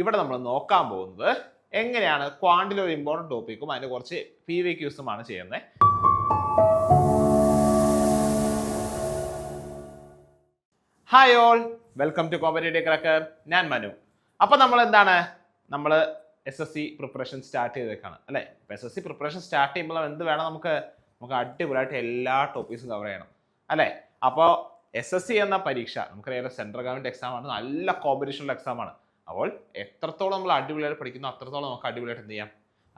ഇവിടെ നമ്മൾ നോക്കാൻ പോകുന്നത് എങ്ങനെയാണ് ക്വാണ്ടിൽ ഒരു ഇമ്പോർട്ടൻറ്റ് ടോപ്പിക്കും അതിന് കുറച്ച് PVQസുമാണ് ചെയ്യുന്നത്. Hi all, welcome to competitive cracker. ഞാൻ മനു. അപ്പോൾ നമ്മൾ SSC പ്രിപ്പറേഷൻ സ്റ്റാർട്ട് ചെയ്തേക്കാണ് അല്ലേ. ഇപ്പോൾ SSC പ്രിപ്പറേഷൻ സ്റ്റാർട്ട് ചെയ്യുമ്പോൾ എന്ത് വേണം, നമുക്ക് അടിപൊളിയായിട്ട് എല്ലാ ടോപ്പിക്സും കവർ ചെയ്യണം അല്ലേ. അപ്പോൾ SSC എന്ന പരീക്ഷ നമുക്കറിയാം സെൻട്രൽ ഗവൺമെൻറ് എക്സാമാണ്, നല്ല കോമ്പറ്റീഷനുള്ള എക്സാമാണ്. അപ്പോൾ എത്രത്തോളം നമ്മൾ അടിപൊളിയായിട്ട് പഠിക്കുന്നു അത്രത്തോളം നമുക്ക് അടിപൊളിയായിട്ട് എന്ത് ചെയ്യാം,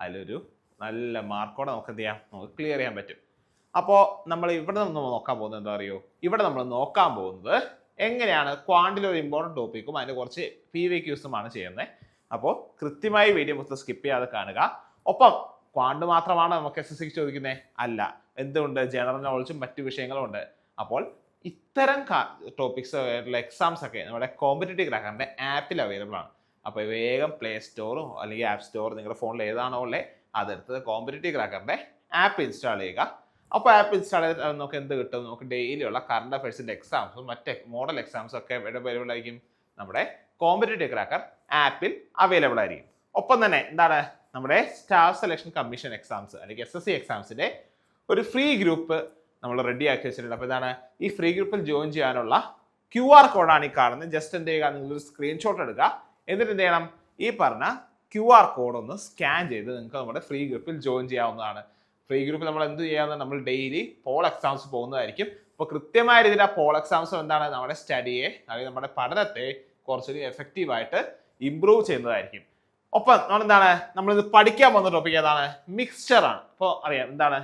അതിലൊരു നല്ല മാർക്കോടെ നമുക്ക് എന്ത് ചെയ്യാം, നമുക്ക് ക്ലിയർ ചെയ്യാൻ പറ്റും. അപ്പോൾ നമ്മൾ ഇവിടെ നമ്മൾ നോക്കാൻ പോകുന്നത് എന്താ അറിയോ, ഇവിടെ നമ്മൾ നോക്കാൻ പോകുന്നത് എങ്ങനെയാണ് ക്വാണ്ടിൽ ഒരു ഇമ്പോർട്ടൻറ്റ് ടോപ്പിക്കും അതിന് കുറച്ച് PVQസുമാണ് ചെയ്യുന്നത്. അപ്പോൾ കൃത്യമായി വീഡിയോ മൊത്തം സ്കിപ്പ് ചെയ്യാതെ കാണുക. ഒപ്പം ക്വാണ്ട് മാത്രമാണ് നമുക്ക് SSCക്ക് ചോദിക്കുന്നത് അല്ല, എന്തുകൊണ്ട് ജനറൽ നോളജും മറ്റു വിഷയങ്ങളും ഉണ്ട്. അപ്പോൾ ഇത്തരം ടോപ്പിക്സ് എക്സാംസ് ഒക്കെ നമ്മുടെ കോമ്പറ്റേറ്റീവ് ക്രാക്കറിൻ്റെ ആപ്പിൽ അവൈലബിൾ ആണ്. അപ്പോൾ വേഗം പ്ലേ സ്റ്റോറോ അല്ലെങ്കിൽ ആപ്പ് സ്റ്റോർ നിങ്ങളുടെ ഫോണിൽ ഏതാണോ ഉള്ളത് അതെടുത്ത് കോമ്പറ്റേറ്റീവ് ക്രാക്കറിൻ്റെ ആപ്പ് ഇൻസ്റ്റാൾ ചെയ്യുക. അപ്പോൾ ആപ്പ് ഇൻസ്റ്റാൾ ചെയ്തിട്ട് നമുക്ക് എന്ത് കിട്ടും, നമുക്ക് ഡെയിലിയുള്ള കറണ്ട് അഫയേഴ്സിൻ്റെ എക്സാംസും മറ്റ് മോഡൽ എക്സാംസും ഒക്കെ അവൈലബിൾ ആയിരിക്കും. നമ്മുടെ കോമ്പറ്റേറ്റീവ് ക്രാക്കർ ആപ്പിൽ അവൈലബിൾ ആയിരിക്കും. ഒപ്പം തന്നെ നമ്മുടെ സ്റ്റാഫ് സെലക്ഷൻ കമ്മീഷൻ എക്സാംസ് അല്ലെങ്കിൽ SSC എക്സാംസിൻ്റെ ഒരു ഫ്രീ ഗ്രൂപ്പ് നമ്മൾ റെഡി ആക്കി വെച്ചിട്ടുണ്ട്. അപ്പോൾ ഈ ഫ്രീ ഗ്രൂപ്പിൽ ജോയിൻ ചെയ്യാനുള്ള QR കോഡാണ് ഈ കാണുന്നത്. ജസ്റ്റ് എന്ത് ചെയ്യുക, നിങ്ങളൊരു സ്ക്രീൻഷോട്ട് എടുക്കുക, എന്നിട്ട് എന്ത് ചെയ്യണം, ഈ പറഞ്ഞ QR കോഡ് ഒന്ന് സ്കാൻ ചെയ്ത് നിങ്ങൾക്ക് നമ്മുടെ ഫ്രീ ഗ്രൂപ്പിൽ ജോയിൻ ചെയ്യാവുന്നതാണ്. ഫ്രീ ഗ്രൂപ്പിൽ നമ്മൾ എന്ത് ചെയ്യാമെന്ന്, നമ്മൾ ഡെയിലി പോൾ എക്സാംസ് പോകുന്നതായിരിക്കും. അപ്പോൾ കൃത്യമായ രീതിയിൽ ആ പോൾ എക്സാംസ് നമ്മുടെ സ്റ്റഡിയെ അല്ലെങ്കിൽ നമ്മുടെ പഠനത്തെ കുറച്ചൊരു എഫക്റ്റീവായിട്ട് ഇംപ്രൂവ് ചെയ്യുന്നതായിരിക്കും. ഒപ്പം നമ്മളിത് പഠിക്കാൻ പോകുന്ന ടോപ്പിക് മിക്സ്ചർ ആണ്. അപ്പോൾ അറിയാം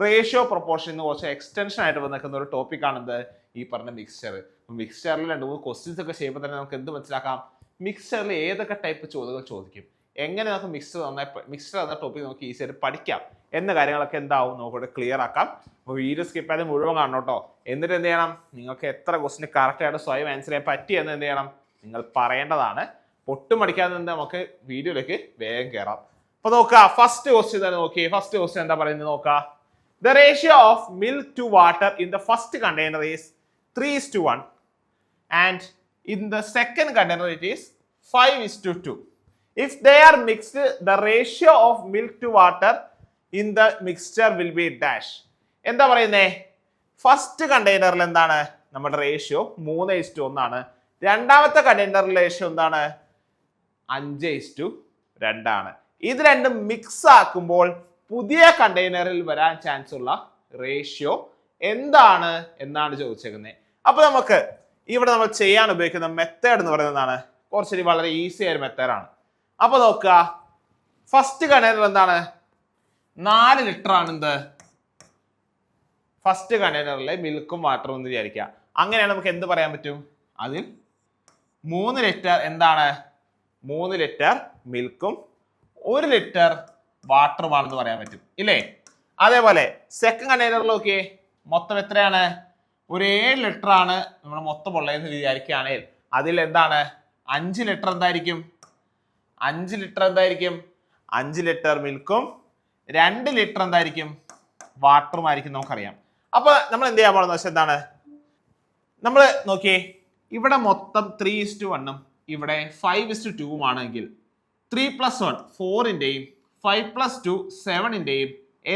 റേഷ്യോ പ്രൊപ്പോർഷൻ എന്ന് കുറച്ച് എക്സ്റ്റൻഷൻ ആയിട്ട് വന്നിരിക്കുന്ന ഒരു ടോപ്പിക്കാണെന്ത്, ഈ പറഞ്ഞ മിക്സ്ചർ. മിക്സ്ചറിൽ 2-3 ക്വസ്റ്റ്യൻസ് ഒക്കെ ചെയ്യുമ്പോൾ തന്നെ നമുക്ക് എന്ത് മനസ്സിലാക്കാം, മിക്സ്ചറിൽ ഏതൊക്കെ ടൈപ്പ് ചോദ്യങ്ങൾ ചോദിക്കും, എങ്ങനെ നമുക്ക് മിക്സ്ചർ എന്ന ടോപ്പിക് നമുക്ക് ഈസി ആയിട്ട് പഠിക്കാം എന്ന കാര്യങ്ങളൊക്കെ എന്താവും നമുക്കിവിടെ ക്ലിയർ ആക്കാം. അപ്പോൾ വീഡിയോ സ്കിപ്പ് ചെയ്ത് മുഴുവൻ കാണണം കേട്ടോ. എന്നിട്ട് എന്ത് ചെയ്യണം, നിങ്ങൾക്ക് എത്ര ക്വസ്റ്റിന് കറക്റ്റായിട്ട് സ്വയം ആൻസർ ചെയ്യാൻ പറ്റിയെന്ന് എന്ത് ചെയ്യണം, നിങ്ങൾ പറയേണ്ടതാണ്. പൊട്ടും പഠിക്കാതെ നമുക്ക് വീഡിയോയിലേക്ക് വേഗം കയറാം. അപ്പോൾ നോക്കുക, ഫസ്റ്റ് ക്വസ്റ്റ്യൻ തന്നെ നോക്കിയേ. ഫസ്റ്റ് ക്വസ്റ്റ്യൻ എന്താ പറയുന്നത് നോക്കുക. The ratio of milk to water in the first container is 3:1 and in the second container it is 5:2. If they are mixed, the ratio of milk to water in the mixture will be dash. എന്താ പറയുന്നേ, first കണ്ടെയ്നറിൽ നമ്മുടെ ratio 3:1 ആണ്. രണ്ടാമത്തെ കണ്ടെയ്നറിലെ ratio 5:2 ആണ്. ഇത് രണ്ടും mix ആക്കുമ്പോൾ പുതിയ കണ്ടെയ്നറിൽ വരാൻ ചാൻസ് ഉള്ള റേഷ്യോ എന്താണ് എന്നാണ് ചോദിച്ചേക്കുന്നത്. അപ്പോൾ നമുക്ക് ഇവിടെ നമ്മൾ ചെയ്യാൻ ഉപയോഗിക്കുന്ന മെത്തേഡ് എന്ന് പറയുന്നതാണ് കുറച്ചൊരു വളരെ ഈസി ആയ മെത്തേഡാണ്. അപ്പോൾ നോക്കുക, ഫസ്റ്റ് കണ്ടെയ്നർ 4 ലിറ്റർ ആണ്. ഫസ്റ്റ് കണ്ടെയ്നറിൽ മിൽക്കും വാട്ടറും എന്ന് വിചാരിക്കുക. അങ്ങനെയാണ് നമുക്ക് എന്ത് പറയാൻ പറ്റും, അതിൽ 3 ലിറ്റർ 3 ലിറ്റർ മിൽക്കും 1 ലിറ്റർ വാട്ടറുമാണെന്ന് പറയാൻ പറ്റും ഇല്ലേ. അതേപോലെ സെക്കൻഡ് കണ്ടെയ്നറിൽ നോക്കിയേ, മൊത്തം എത്രയാണ്, ഒരു 7 ലിറ്റർ ആണ് നമ്മൾ മൊത്തം ഉള്ളതെന്ന് വിചാരിക്കുകയാണെങ്കിൽ അതിൽ 5 ലിറ്റർ എന്തായിരിക്കും, 5 ലിറ്റർ മിൽക്കും 2 ലിറ്റർ വാട്ടറുമായിരിക്കും നമുക്കറിയാം. അപ്പൊ നമ്മൾ എന്ത് ചെയ്യാൻ പോകുന്നത് വെച്ചാൽ നമ്മൾ നോക്കിയേ, ഇവിടെ മൊത്തം 3:1 ഇവിടെ 5:2 ആണെങ്കിൽ 3+1 4-ന്റെയും 5+2 7-ന്റെയും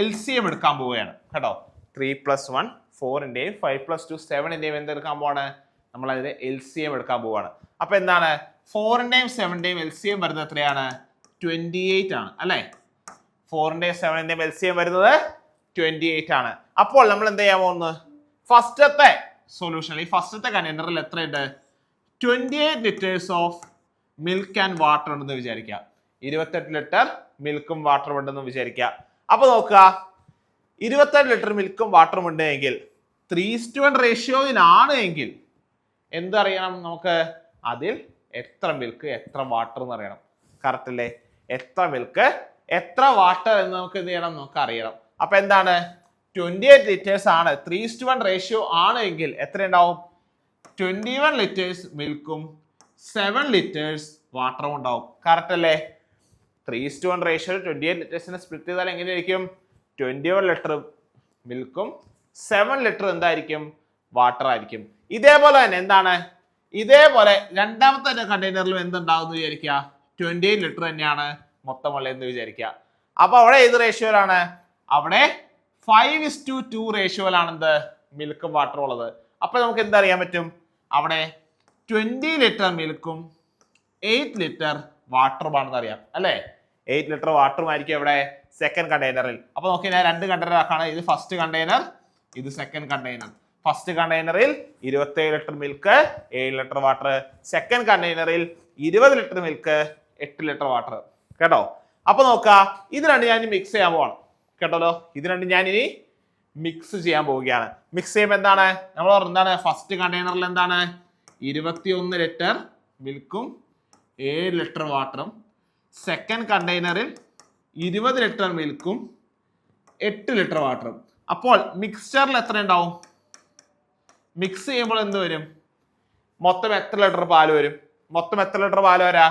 LCM എടുക്കാൻ പോവുകയാണ് കേട്ടോ. 3+1 4-ന്റെയും 5+2 7-ന്റെയും എന്തെടുക്കാൻ പോവാണ്, നമ്മൾ അതിന്റെ LCM എടുക്കാൻ പോവാണ്. അപ്പൊ 4-ന്റെയും 7-ന്റെയും LCM വരുന്നത് എത്രയാണ്, 28 ആണ് അല്ലെ. 4-ന്റെയും 7-ന്റെയും LCM വരുന്നത് 28 ആണ്. അപ്പോൾ നമ്മൾ എന്ത് ചെയ്യാൻ പോകുന്നത്, ഫസ്റ്റത്തെ സൊല്യൂഷൻ ഈ ഫസ്റ്റത്തെ കണ്ടെയ്നറിൽ എത്രയുണ്ട്, 28 litres of milk and water ഉണ്ടെന്ന് വിചാരിക്കുക. 28 ലിറ്റർ മിൽക്കും വാട്ടറും ഉണ്ടെന്ന് വിചാരിക്കുക. അപ്പൊ നോക്കുക, 28 ലിറ്റർ മിൽക്കും വാട്ടറും ഉണ്ടെങ്കിൽ 3:1 റേഷ്യോയിലാണ് എങ്കിൽ എന്തറിയണം നമുക്ക്, അതിൽ എത്ര മിൽക്ക് എത്ര വാട്ടർ എന്ന് അറിയണം. കറക്റ്റ് അല്ലേ, എത്ര മിൽക്ക് എത്ര വാട്ടർ എന്ന് നമുക്ക് എന്ത് ചെയ്യണം, നമുക്ക് അറിയണം. അപ്പൊ 28 ലിറ്റേഴ്സ് ആണ്, 3:1 റേഷ്യോ ആണ് എങ്കിൽ എത്ര ഉണ്ടാവും, 21 ലിറ്റേഴ്സ് മിൽക്കും 7 ലിറ്റേഴ്സ് വാട്ടറും ഉണ്ടാവും. കറക്റ്റ് അല്ലേ. 3:1 റേഷ്യോ 28 ലിറ്റേഴ്സിനെ സ്പ്ലിറ്റ് ചെയ്താൽ എങ്ങനെയായിരിക്കും, 21 ലിറ്റർ മിൽക്കും 7 ലിറ്റർ എന്തായിരിക്കും, വാട്ടർ ആയിരിക്കും. ഇതേപോലെ തന്നെ ഇതേപോലെ രണ്ടാമത്തെ കണ്ടെയ്നറിലും എന്തുണ്ടാവും എന്ന് വിചാരിക്കുക, 28 ലിറ്റർ തന്നെയാണ് മൊത്തം ഉള്ളതെന്ന് വിചാരിക്കുക. അപ്പൊ അവിടെ ഏത് റേഷ്യോയിലാണ്? അവിടെ 5:2 റേഷ്യോയിലാണ് എന്ത് മിൽക്കും വാട്ടറും ഉള്ളത്. അപ്പൊ നമുക്ക് എന്തറിയാൻ പറ്റും? അവിടെ 20 ലിറ്റർ മിൽക്കും 8 ലിറ്റർ വാട്ടറുമാണെന്ന് അറിയാം അല്ലെ. 8 ലിറ്റർ വാട്ടറുമായിരിക്കും ഇവിടെ സെക്കൻഡ് കണ്ടെയ്നറിൽ. അപ്പൊ നോക്കി, ഞാൻ 2 കണ്ടെയ്നർ ആക്കാണ്. ഇത് ഫസ്റ്റ് കണ്ടെയ്നർ, ഇത് സെക്കൻഡ് കണ്ടെയ്നർ. ഫസ്റ്റ് കണ്ടെയ്നറിൽ 27 litre milk 7 litre water, second കണ്ടെയ്നറിൽ 20 ലിറ്റർ മിൽക്ക് 8 ലിറ്റർ വാട്ടർ. കേട്ടോ? അപ്പൊ നോക്ക, ഇത് രണ്ട് ഞാൻ മിക്സ് ചെയ്യാൻ പോവാണ്. കേട്ടല്ലോ? ഇത് രണ്ട് ഞാൻ ഇനി മിക്സ് ചെയ്യാൻ പോവുകയാണ്. മിക്സ് ചെയ്യുമ്പോൾ എന്താണ് നമ്മൾ എന്താണ് ഫസ്റ്റ് കണ്ടെയ്നറിൽ എന്താണ് 21 ലിറ്റർ മിൽക്കും 7 ലിറ്റർ വാട്ടറും, സെക്കൻഡ് കണ്ടെയ്നറിൽ 20 ലിറ്റർ മിൽക്കും 8 ലിറ്റർ വാട്ടറും. അപ്പോൾ മിക്സ്ചറിൽ എത്ര ഉണ്ടാവും? മിക്സ് ചെയ്യുമ്പോൾ എന്ത് വരും? മൊത്തം എത്ര ലിറ്റർ പാല് വരും? മൊത്തം എത്ര ലിറ്റർ പാല് വരാ?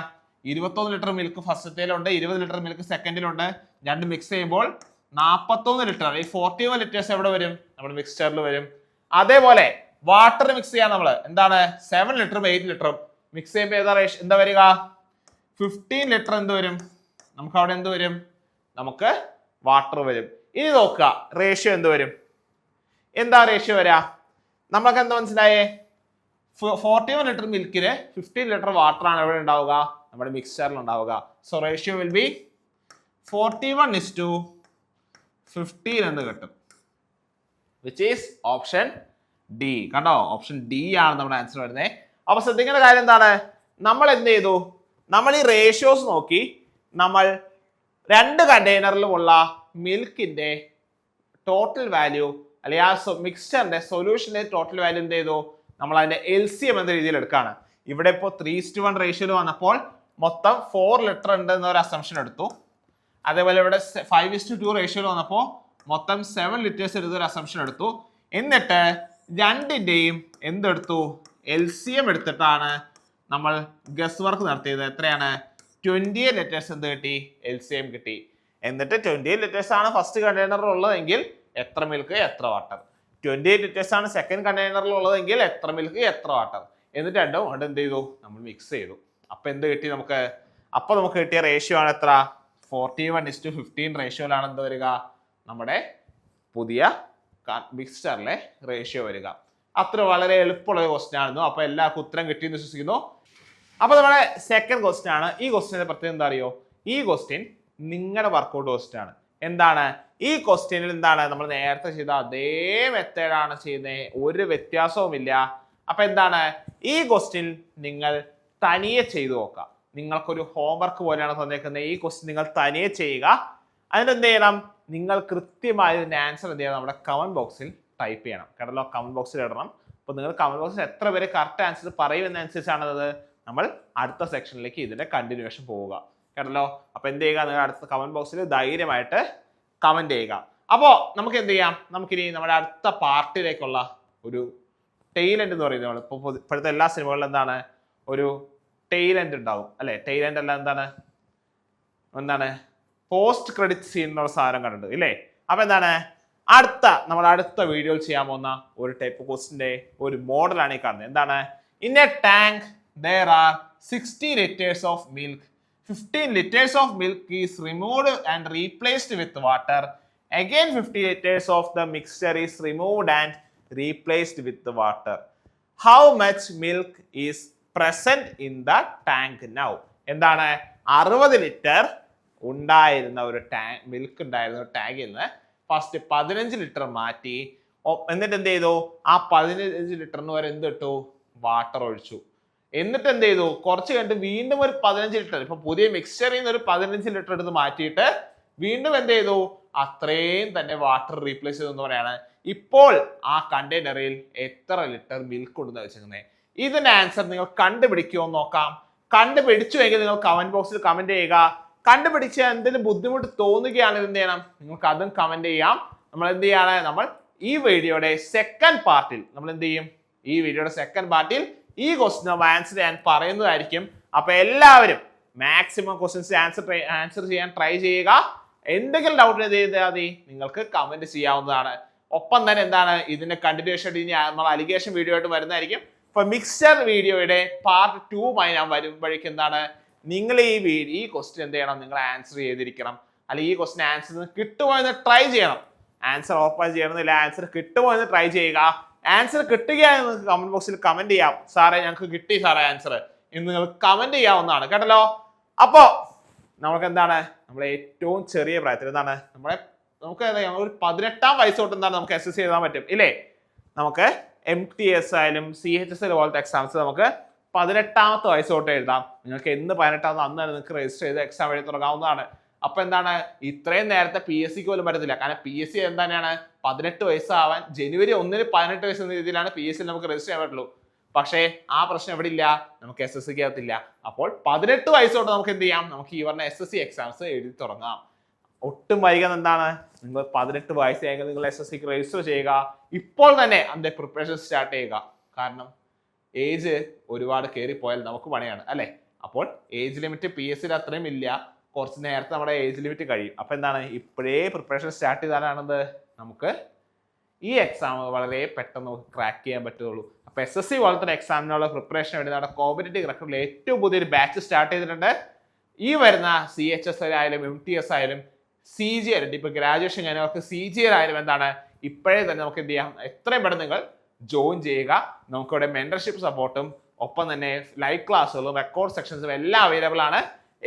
21 ലിറ്റർ മിൽക്ക് ഫസ്റ്റത്തേലുണ്ട്, 20 ലിറ്റർ മിൽക്ക് സെക്കൻഡിലുണ്ട്. രണ്ട് മിക്സ് ചെയ്യുമ്പോൾ 41 ലിറ്റർ, ഈ 41 ലിറ്റേഴ്സ് എവിടെ വരും? നമ്മുടെ മിക്സ്ചറിൽ വരും. അതേപോലെ വാട്ടർ മിക്സ് ചെയ്യാൻ നമ്മൾ എന്താണ് 7 ലിറ്ററും 8 ലിറ്ററും മിക്സ് ചെയ്യുമ്പോൾ എന്താ വരിക? 15 ലിറ്റർ എന്ത് വരും? നമുക്ക് അവിടെ എന്ത് വരും? നമുക്ക് വാട്ടർ വരും. ഇനി നോക്കുക, റേഷ്യോ എന്ത് വരും? എന്താ റേഷ്യോ വരാ? നമ്മൾക്ക് എന്താ മനസ്സിലായേ? 41 ലിറ്റർ മിൽക്കിന് 15 ലിറ്റർ വാട്ടർ ആണ് എവിടെ ഉണ്ടാവുക? നമ്മുടെ മിക്സ്ചറിൽ ഉണ്ടാവുക. സോ റേഷ്യോ വിൽ ബി 41:15 എന്ന് കിട്ടും, വിച്ച് ഈസ് ഓപ്ഷൻ ഡി. കണ്ടോ? ഓപ്ഷൻ ഡി ആണ് നമ്മുടെ ആൻസർ വരുന്നത്. അപ്പൊ ശ്രദ്ധിക്കേണ്ട കാര്യം എന്താണ്? നമ്മൾ എന്ത് ചെയ്തു? നമ്മൾ ഈ റേഷ്യോസ് നോക്കി നമ്മൾ 2 കണ്ടെയ്നറിലുമുള്ള മിൽക്കിന്റെ ടോട്ടൽ വാല്യൂ അല്ലെങ്കിൽ ആ മിക്സ്ചറിന്റെ സൊല്യൂഷന്റെ ടോട്ടൽ വാല്യൂ എന്ത് ചെയ്തു? നമ്മൾ അതിന്റെ LCM എന്ന രീതിയിൽ എടുക്കുകയാണ്. ഇവിടെ ഇപ്പോൾ 3:1 റേഷ്യോയിൽ വന്നപ്പോൾ മൊത്തം 4 ലിറ്റർ ഉണ്ട് എന്നൊരു അസംഷൻ എടുത്തു. അതേപോലെ ഇവിടെ 5:2 റേഷ്യോയിൽ വന്നപ്പോൾ മൊത്തം 7 ലിറ്റേഴ്സ് എടുത്തൊരു അസംഷൻ എടുത്തു. എന്നിട്ട് രണ്ടിന്റെയും എന്തെടുത്തു? LCM എടുത്തിട്ടാണ് നമ്മൾ ഗസ് വർക്ക് നടത്തിയത്. എത്രയാണ്? 28 ലിറ്റേഴ്സ് എന്ത് കിട്ടി? LCM കിട്ടി. എന്നിട്ട് 28 ലിറ്റേഴ്സ് ആണ് ഫസ്റ്റ് കണ്ടെയ്നറിൽ ഉള്ളതെങ്കിൽ എത്ര മിൽക്ക് എത്ര വാട്ടർ, 28 ലിറ്റേഴ്സ് ആണ് സെക്കൻഡ് കണ്ടെയ്നറിൽ ഉള്ളതെങ്കിൽ എത്ര മിൽക്ക് എത്ര വാട്ടർ, എന്നിട്ട് രണ്ടും കൊണ്ട് എന്ത് ചെയ്തു? നമ്മൾ മിക്സ് ചെയ്തു. അപ്പൊ എന്ത് കിട്ടി നമുക്ക്? അപ്പൊ നമുക്ക് കിട്ടിയ റേഷ്യോ ആണ് എത്ര? 41:15 റേഷ്യോയിലാണ് എന്ത് വരിക? നമ്മുടെ പുതിയ മിക്സ്ചറിലെ റേഷ്യോ വരിക. അത്ര വളരെ എളുപ്പമുള്ള ഒരു ക്വസ്റ്റ്യൻ ആയിരുന്നു. അപ്പൊ എല്ലാവർക്കും ഉത്തരം കിട്ടിയെന്ന് വിശ്വസിക്കുന്നു. അപ്പൊ നമ്മുടെ സെക്കൻഡ് ക്വസ്റ്റ്യൻ ആണ്. ഈ ക്വസ്റ്റ്യന്റെ പ്രത്യേകത എന്താ അറിയോ? ഈ ക്വസ്റ്റ്യൻ നിങ്ങളുടെ വർക്കൗട്ട് ക്വസ്റ്റ്യൻ ആണ്. എന്താണ് ഈ ക്വസ്റ്റ്യനിൽ? എന്താണ് നമ്മൾ നേരത്തെ ചെയ്ത അതേ മെത്തേഡാണ് ചെയ്യുന്നത്, ഒരു വ്യത്യാസവുമില്ല. അപ്പൊ എന്താണ് ഈ ക്വസ്റ്റ്യൻ നിങ്ങൾ തനിയെ ചെയ്തു നോക്കാം. നിങ്ങൾക്കൊരു ഹോംവർക്ക് പോലെയാണ് തന്നേക്കുന്നത്. ഈ ക്വസ്റ്റ്യൻ നിങ്ങൾ തനിയെ ചെയ്യുക. അതിനെന്ത് ചെയ്യണം? നിങ്ങൾ കൃത്യമായി ഇതിന്റെ ആൻസർ എന്ത് ചെയ്യണം? നമ്മുടെ കമന്റ് ബോക്സിൽ ടൈപ്പ് ചെയ്യണം. കേട്ടല്ലോ? കമന്റ് ബോക്സിൽ ഇടണം. അപ്പൊ നിങ്ങൾ കമന്റ് ബോക്സിൽ എത്ര പേര് കറക്റ്റ് ആൻസർ പറയുമെന്നനുസരിച്ചാണ് അത് നമ്മൾ അടുത്ത സെക്ഷനിലേക്ക് ഇതിന്റെ കണ്ടിന്യൂഷൻ പോവുക. കേട്ടല്ലോ? അപ്പൊ എന്ത് ചെയ്യുക? നിങ്ങൾ അടുത്ത കമന്റ് ബോക്സിൽ ധൈര്യമായിട്ട് കമന്റ് ചെയ്യുക. അപ്പോൾ നമുക്ക് എന്ത് ചെയ്യാം? നമുക്കിനി നമ്മുടെ അടുത്ത പാർട്ടിയിലേക്കുള്ള ഒരു ടെയിൽ എൻഡ് എന്ന് പറയുന്നത്, ഇപ്പോഴത്തെ എല്ലാ സിനിമകളിലും എന്താണ് ഒരു ടെയിൽ എൻഡ് ഉണ്ടാവും അല്ലെ? ടെയിൽ എൻഡ് അല്ല, എന്താണ് പോസ്റ്റ് ക്രെഡിറ്റ് സീൻ എന്നുള്ള സാധനം കണ്ടിട്ടുണ്ട് ഇല്ലേ? അപ്പൊ എന്താണ് നമ്മൾ അടുത്ത വീഡിയോയിൽ ചെയ്യാൻ പോകുന്ന ഒരു ടൈപ്പ് ക്വസ്റ്റിന്റെ ഒരു മോഡലാണ് ഈ കാണുന്നത്. എന്താണ്? In A tank there are 60 liters of milk. 15 liters of milk is removed and replaced with water. Again 50 liters of the mixture is removed and replaced with the water. How much milk is present in the tank now? എന്താണ്? 60 litre ഉണ്ടായിരുന്ന ഒരു milk ഉണ്ടായിരുന്ന ഒരു ടാങ്കിൽ നിന്ന് first 15 litre മാറ്റി. എന്നിട്ട് എന്ത് ചെയ്തു? ആ 15 ലിറ്ററിന് വരെ എന്ത് ഇട്ടു? വാട്ടർ ഒഴിച്ചു. എന്നിട്ട് എന്ത് ചെയ്തു? കുറച്ച് കഴിഞ്ഞിട്ട് വീണ്ടും ഒരു 15 ലിറ്റർ, ഇപ്പൊ പുതിയ മിക്സ്ചറിൽ നിന്ന് ഒരു 15 ലിറ്റർ എടുത്ത് മാറ്റിയിട്ട് വീണ്ടും എന്ത് ചെയ്തു? അത്രയും തന്നെ വാട്ടർ റീപ്ലേസ് ചെയ്തു എന്ന് പറയാണ്. ഇപ്പോൾ ആ കണ്ടെയ്നറിൽ എത്ര ലിറ്റർ മിൽക്ക് ഉണ്ടെന്ന് വെച്ചിരിക്കുന്നത്? ഇതിന്റെ ആൻസർ നിങ്ങൾ കണ്ടുപിടിക്കുമോ നോക്കാം. കണ്ടുപിടിച്ചുവെങ്കിൽ നിങ്ങൾ കമന്റ് ബോക്സിൽ കമന്റ് ചെയ്യുക. കണ്ടുപിടിച്ച് എന്തെങ്കിലും ബുദ്ധിമുട്ട് തോന്നുകയാണെങ്കിൽ എന്ത് ചെയ്യണം? നിങ്ങൾക്ക് അതും കമന്റ് ചെയ്യാം. നമ്മൾ എന്ത് ചെയ്യാണ്? നമ്മൾ ഈ വീഡിയോയുടെ സെക്കൻഡ് പാർട്ടിൽ നമ്മൾ എന്ത് ചെയ്യും? ഈ വീഡിയോയുടെ സെക്കൻഡ് പാർട്ടിൽ ഈ ക്വസ്റ്റ്യൻ ആൻസർ ചെയ്യാൻ പറയുന്നതായിരിക്കും. അപ്പൊ എല്ലാവരും മാക്സിമം ക്വസ്റ്റ്യൻസ് ആൻസർ ചെയ്യാൻ ട്രൈ ചെയ്യുക. എന്തെങ്കിലും ഡൗട്ട് ചെയ്താൽ മതി, നിങ്ങൾക്ക് കമന്റ് ചെയ്യാവുന്നതാണ്. ഒപ്പം തന്നെ എന്താണ് ഇതിന്റെ കണ്ടിന്യൂഷൻ ഇനി നമ്മൾ അലിഗേഷൻ വീഡിയോ ആയിട്ട് വരുന്നതായിരിക്കും. അപ്പൊ മിക്സ്ചർ വീഡിയോയുടെ പാർട്ട് 2 ഞാൻ വരുമ്പോഴേക്കും എന്താണ് നിങ്ങൾ ഈ ക്വസ്റ്റ്യൻ എന്ത് ചെയ്യണം, നിങ്ങൾ ആൻസർ ചെയ്തിരിക്കണം. അല്ലെങ്കിൽ ഈ ക്വസ്റ്റ്യൻ ആൻസർ കിട്ടുമോ എന്ന് ട്രൈ ചെയ്യണം. ആൻസർ ഓപ്പൺ ചെയ്യണമെന്നില്ല, ആൻസർ കിട്ടുമോ എന്ന് ട്രൈ ചെയ്യുക. ആൻസർ കിട്ടുകയാണെങ്കിൽ നിങ്ങൾക്ക് കമന്റ് ബോക്സിൽ കമന്റ് ചെയ്യാം, സാറേ ഞങ്ങൾക്ക് കിട്ടി സാറേ ആൻസർ എന്ന് നിങ്ങൾ കമന്റ് ചെയ്യാവുന്നതാണ് കേട്ടല്ലോ. അപ്പോ നമുക്ക് എന്താണ് നമ്മുടെ ഏറ്റവും ചെറിയ പ്രായത്തിൽ എന്താണ് നമുക്ക് ഒരു 18 വയസ്സ് തൊട്ട് എന്താണ് നമുക്ക് SSC എഴുതാൻ പറ്റും ഇല്ലേ. നമുക്ക് MTS ആയാലും CHS പോലത്തെ എക്സാംസ് നമുക്ക് 18ാമത്തെ വയസ്സ് തൊട്ട് എഴുതാം. നിങ്ങൾക്ക് എന്ന് 18 അന്ന് തന്നെ നിങ്ങൾക്ക് രജിസ്റ്റർ ചെയ്ത് എക്സാം എഴുതി തുടങ്ങാവുന്നതാണ്. അപ്പൊ എന്താണ് ഇത്രയും നേരത്തെ PSC പോലും പറ്റത്തില്ല. കാരണം PSC എന്താണ് 18 വയസ്സാവാൻ ജനുവരി 1 18 വയസ്സ് എന്ന രീതിയിലാണ് PSC നമുക്ക് രജിസ്റ്റർ ചെയ്യാൻ പറ്റുള്ളൂ. പക്ഷേ ആ പ്രശ്നം എവിടെ ഇല്ല, നമുക്ക് SSC ആകത്തില്ല. അപ്പോൾ 18 വയസ്സോട്ട് നമുക്ക് എന്ത് ചെയ്യാം, നമുക്ക് ഈ പറഞ്ഞ SSC എക്സാംസ് എഴുതി തുടങ്ങാം. ഒട്ടും വൈകാതെ എന്താണ് നിങ്ങൾ 18 വയസ്സായെങ്കിൽ നിങ്ങൾ SSCക്ക് രജിസ്റ്റർ ചെയ്യുക. ഇപ്പോൾ തന്നെ അതിന്റെ പ്രിപ്പറേഷൻ സ്റ്റാർട്ട് ചെയ്യുക. കാരണം ഏജ് ഒരുപാട് കയറിപ്പോയാൽ നമുക്ക് പണിയാണ് അല്ലെ. അപ്പോൾ ഏജ് ലിമിറ്റ് PSC അത്രയും ഇല്ല, കുറച്ച് നേരത്തെ നമ്മുടെ ഏജ് ലിമിറ്റ് കഴിയും. അപ്പൊ എന്താണ് ഇപ്പോഴേ പ്രിപ്പറേഷൻ സ്റ്റാർട്ട് ചെയ്താലാണെന്ത് നമുക്ക് ഈ എക്സാം വളരെ പെട്ടെന്ന് ക്രാക്ക് ചെയ്യാൻ പറ്റുള്ളൂ. അപ്പൊ SSC പോലത്തെ എക്സാമിനുള്ള പ്രിപ്പറേഷൻ വേണ്ടി നമ്മുടെ കോമ്പറ്റേറ്റീവ് റെക്കോർഡിൽ ഏറ്റവും പുതിയൊരു ബാച്ച് സ്റ്റാർട്ട് ചെയ്തിട്ടുണ്ട്. ഈ വരുന്ന CHS ആയാലും MTS ആയാലും CG ആയാലും ഇപ്പൊ ഗ്രാജുവേഷൻ കഴിഞ്ഞവർക്ക് CG ആയാലും എന്താണ് ഇപ്പോഴേ തന്നെ നമുക്ക് എന്ത് ചെയ്യാം, എത്രയും പെട്ടെന്ന് നിങ്ങൾ ജോയിൻ ചെയ്യുക. നമുക്കിവിടെ മെന്റർഷിപ്പ് സപ്പോർട്ടും ഒപ്പം തന്നെ ലൈവ് ക്ലാസ്സുകളും റെക്കോർഡ് സെക്ഷൻസും എല്ലാം അവൈലബിൾ ആണ്.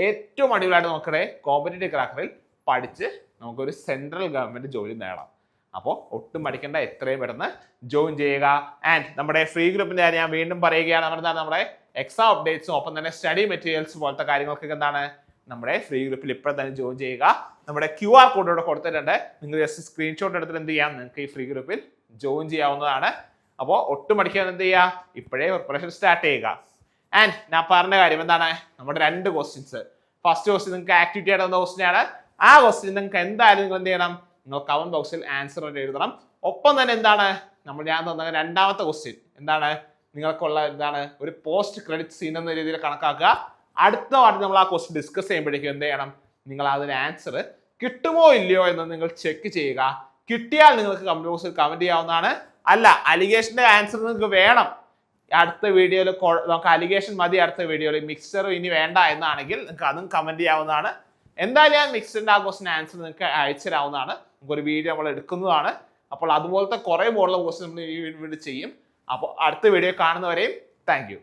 ഏറ്റവും അടിപൊളിയായിട്ട് നമുക്കിടെ കോമ്പറ്റേറ്റീവ് ക്രാക്കറിൽ പഠിച്ച് നമുക്കൊരു സെൻട്രൽ ഗവൺമെന്റ് ജോലി നേടാം. അപ്പോൾ ഒട്ടും പഠിക്കേണ്ട, എത്രയും പെട്ടെന്ന് ജോയിൻ ചെയ്യുക. ആൻഡ് നമ്മുടെ ഫ്രീ ഗ്രൂപ്പിന്റെ കാര്യം ഞാൻ വീണ്ടും പറയുകയാണ്. നമ്മുടെ എക്സാം അപ്ഡേറ്റ്സും ഒപ്പം തന്നെ സ്റ്റഡി മെറ്റീരിയൽസ് പോലത്തെ കാര്യങ്ങൾക്കൊക്കെ എന്താണ് നമ്മുടെ ഫ്രീ ഗ്രൂപ്പിൽ ഇപ്പോൾ തന്നെ ജോയിൻ ചെയ്യുക. നമ്മുടെ QR കോഡ് ഇവിടെ കൊടുത്തിട്ടുണ്ട്. നിങ്ങൾ ജസ്റ്റ് സ്ക്രീൻഷോട്ട് എടുത്തിട്ട് എന്ത് ചെയ്യാം, നിങ്ങൾക്ക് ഈ ഫ്രീ ഗ്രൂപ്പിൽ ജോയിൻ ചെയ്യാവുന്നതാണ്. അപ്പോൾ ഒട്ടും പഠിക്കാൻ എന്ത് ചെയ്യുക, ഇപ്പോഴേ പ്രിപ്പറേഷൻ സ്റ്റാർട്ട് ചെയ്യുക. ആൻഡ് ഞാൻ പറഞ്ഞ കാര്യം എന്താണ്, നമ്മുടെ 2 ക്വസ്റ്റ്യൻസ്. ഫസ്റ്റ് ക്വസ്റ്റ്യൻ നിങ്ങൾക്ക് ആക്ടിവിറ്റി ആയിട്ട് വന്ന ക്വസ്റ്റ്യൻ ആണ്. ആ ക്വസ്റ്റ്യൻ നിങ്ങൾക്ക് എന്തായാലും നിങ്ങൾ എന്ത് ചെയ്യണം, നിങ്ങൾ കമന്റ് ബോക്സിൽ ആൻസർ എഴുതണം. ഒപ്പം തന്നെ എന്താണ് ഞാൻ തന്ന 2ാമത്തെ ക്വസ്റ്റ്യൻ എന്താണ് നിങ്ങൾക്കുള്ള എന്താണ് ഒരു പോസ്റ്റ് ക്രെഡിറ്റ് സീൻ എന്ന രീതിയിൽ കണക്കാക്കുക. അടുത്ത വാട്ടി നമ്മൾ ആ ക്വസ്റ്റ്യൻ ഡിസ്കസ് ചെയ്യുമ്പോഴേക്കും എന്ത് ചെയ്യണം, നിങ്ങൾ അതിന് ആൻസർ കിട്ടുമോ ഇല്ലയോ എന്ന് നിങ്ങൾ ചെക്ക് ചെയ്യുക. കിട്ടിയാൽ നിങ്ങൾക്ക് കമന്റ് ബോക്സിൽ കമന്റ് ചെയ്യാവുന്നതാണ്. അല്ല അലിഗേഷന്റെ ആൻസർ നിങ്ങൾക്ക് വേണം, അടുത്ത വീഡിയോയിൽ നമുക്ക് അലിഗേഷൻ മതി, അടുത്ത വീഡിയോയിൽ മിക്സർ ഇനി വേണ്ട എന്നാണെങ്കിൽ നിങ്ങൾക്ക് അതും കമന്റ് ചെയ്യാവുന്നതാണ്. എന്തായാലും ഞാൻ മിക്സറിന്റെ ആ ക്വസ്റ്റ്യൻ ആൻസർ നിങ്ങൾക്ക് അയച്ചു തരാവുന്നതാണ്. നമുക്കൊരു വീഡിയോ നമ്മൾ എടുക്കുന്നതാണ്. അപ്പോൾ അതുപോലത്തെ കുറെ മോഡൽ ക്വസ്റ്റ്യൻ നമ്മൾ ഈ വീഡിയോ ചെയ്യും. അപ്പോൾ അടുത്ത വീഡിയോ കാണുന്നവരെയും താങ്ക് യു.